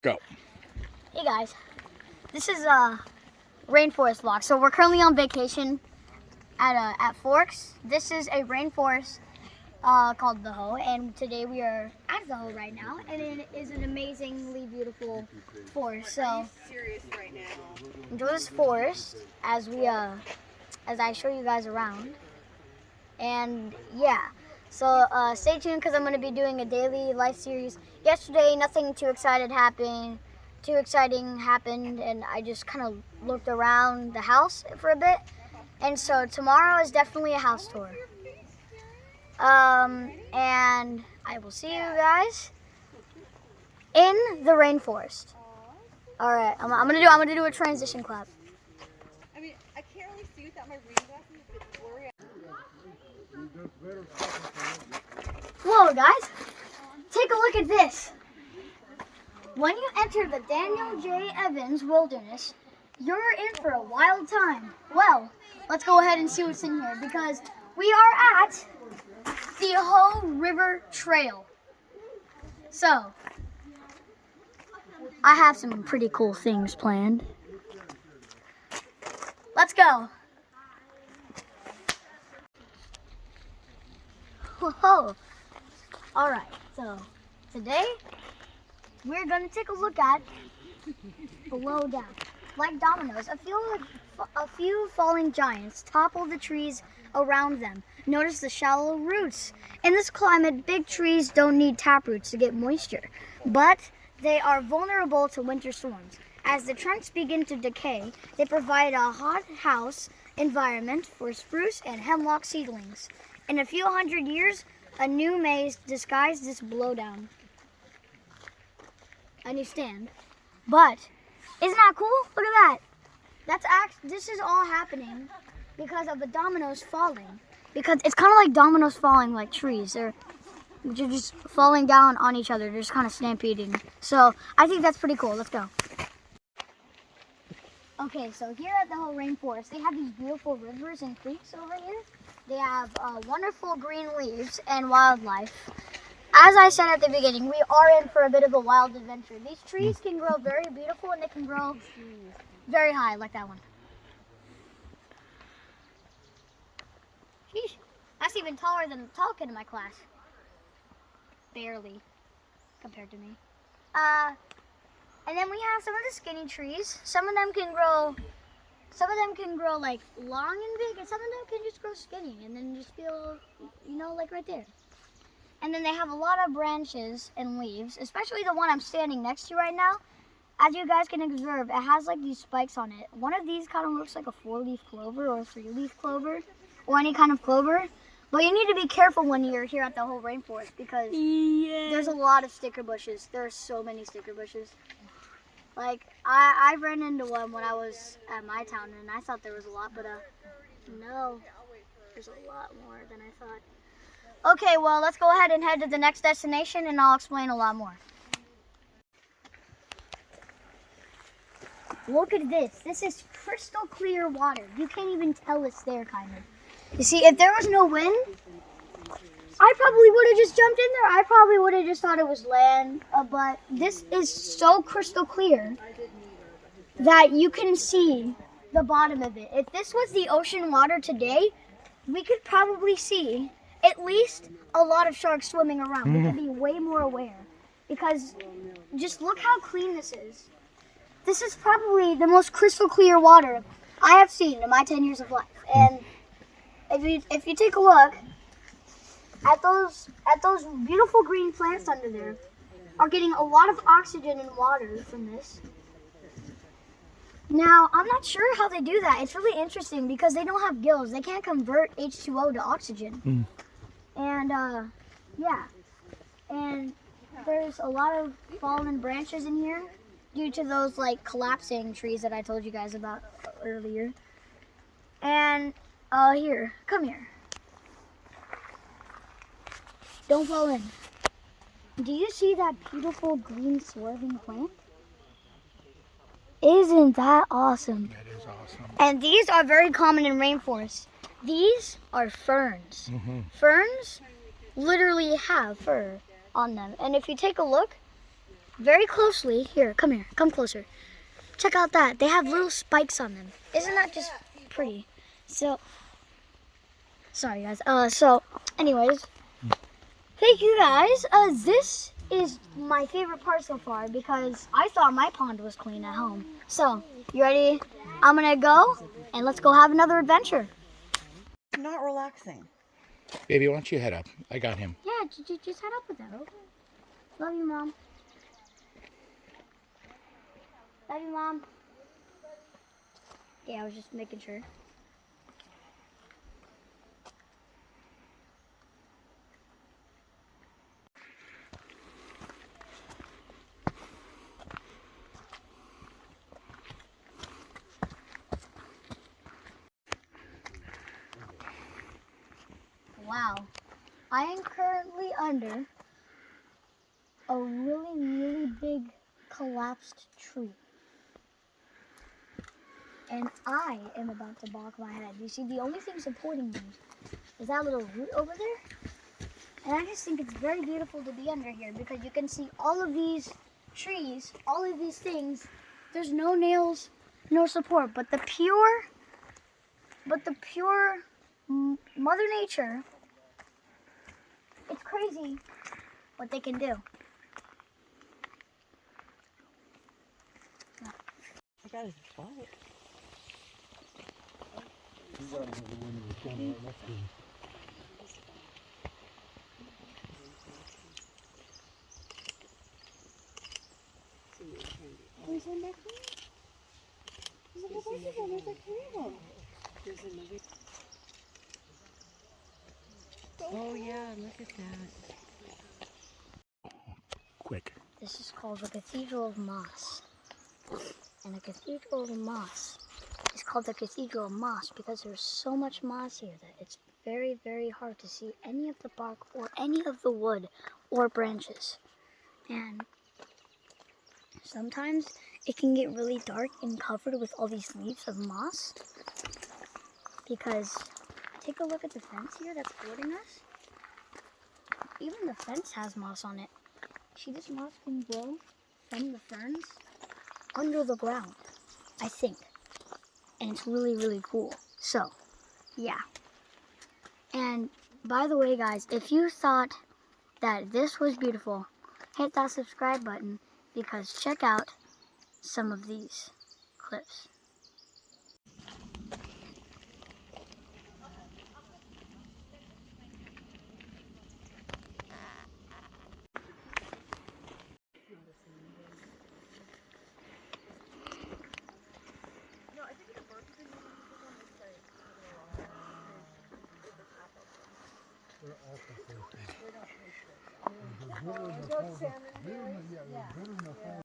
Go. Hey guys, this is a rainforest vlog. So we're currently on vacation at Forks. This is a rainforest called the Hoh, and today we are at the Hoh right now, and it is an amazingly beautiful forest. So Are you serious right now? enjoy this forest as we as I show you guys around. And yeah, so stay tuned because I'm going to be doing a daily life series. Yesterday, nothing too exciting happened, and I just kind of looked around the house for a bit. And so tomorrow is definitely a house tour. And I will see you guys in the rainforest. All right, I'm gonna do a transition clap. I mean, I can't really see without my reading glasses. It's blurry. Whoa, guys, take a look at this. When you enter the Daniel J. Evans Wilderness, you're in for a wild time. Well, let's go ahead and see what's in here because we are at the Hoh River Trail. So, I have some pretty cool things planned. Let's go. Whoa. All right, so today we're gonna take a look at below down. Like dominoes, a few falling giants topple the trees around them. Notice the shallow roots. In this climate, big trees don't need taproots to get moisture, but they are vulnerable to winter storms. As the trunks begin to decay, they provide a hothouse environment for spruce and hemlock seedlings. In a few hundred years, a new maze disguised this blowdown. A new stand. But isn't that cool? Look at that. This is all happening because of the dominoes falling. Because it's kind of like dominoes falling like trees. They're just falling down on each other. They're just kind of stampeding. So I think that's pretty cool. Let's go. Okay, so here at the Hoh Rainforest, they have these beautiful rivers and creeks over here. They have wonderful green leaves and wildlife. As I said at the beginning, we are in for a bit of a wild adventure. These trees can grow very beautiful and they can grow very high, like that one. Sheesh, that's even taller than the tall kid in my class. Barely, compared to me. And then we have some of the skinny trees. Some of them can grow like long and big, and some of them can just grow skinny and then just feel, like right there. And then they have a lot of branches and leaves, especially the one I'm standing next to right now. As you guys can observe, it has like these spikes on it. One of these kind of looks like a 4-leaf clover or a 3-leaf clover or any kind of clover. But you need to be careful when you're here at the Hoh Rainforest because there's a lot of sticker bushes. There are so many sticker bushes. Like, I ran into one when I was at my town and I thought there was a lot, but no, there's a lot more than I thought. Okay, well, let's go ahead and head to the next destination and I'll explain a lot more. Look at this. This is crystal clear water. You can't even tell it's there, kind of. You see, if there was no wind, I probably would have just jumped in there. I probably would have just thought it was land. But this is so crystal clear that you can see the bottom of it. If this was the ocean water today, we could probably see at least a lot of sharks swimming around. We could be way more aware because just look how clean this is. This is probably the most crystal clear water I have seen in my 10 years of life. And if you take a look at those beautiful green plants under there, are getting a lot of oxygen and water from this. Now, I'm not sure how they do that. It's really interesting because they don't have gills. They can't convert H2O to oxygen. And, yeah. And there's a lot of fallen branches in here due to those, like, collapsing trees that I told you guys about earlier. And, here. Come here. Don't fall in. Do you see that beautiful green swerving plant? Isn't that awesome? That is awesome. And these are very common in rainforests. These are ferns. Ferns literally have fur on them. And if you take a look very closely, here, come closer. Check out that. They have little spikes on them. Isn't that just pretty? So, sorry guys. So, anyways, thank you guys. This is my favorite part so far because I thought my pond was clean at home. So, you ready? I'm gonna go and let's go have another adventure. Not relaxing. Baby, why don't you head up? I got him. Yeah, just head up with them. Love you, Mom. Love you, Mom. Yeah, I was just making sure. Wow. I am currently under a really, really big collapsed tree. And I am about to bonk my head. You see, the only thing supporting me is that little root over there. And I just think it's very beautiful to be under here because you can see all of these trees, all of these things. There's no nails, no support, but the pure Mother Nature, it's crazy what they can do. I got his butt. There's one back there. There's a whole bunch of them. There's like 3 of them. There's another. Oh yeah, look at that. Quick. This is called the Cathedral of Moss. And the Cathedral of Moss is called the Cathedral of Moss because there's so much moss here that it's very, very hard to see any of the bark or any of the wood or branches. And sometimes it can get really dark and covered with all these leaves of moss because take a look at the fence here that's boarding us. Even the fence has moss on it. See, this moss can grow from the ferns under the ground, I think. And it's really, really cool. So, yeah. And by the way, guys, if you thought that this was beautiful, hit that subscribe button because check out some of these clips. No, I think the birds have been using this on this side for a while. They're all Go salmon berries. Yeah.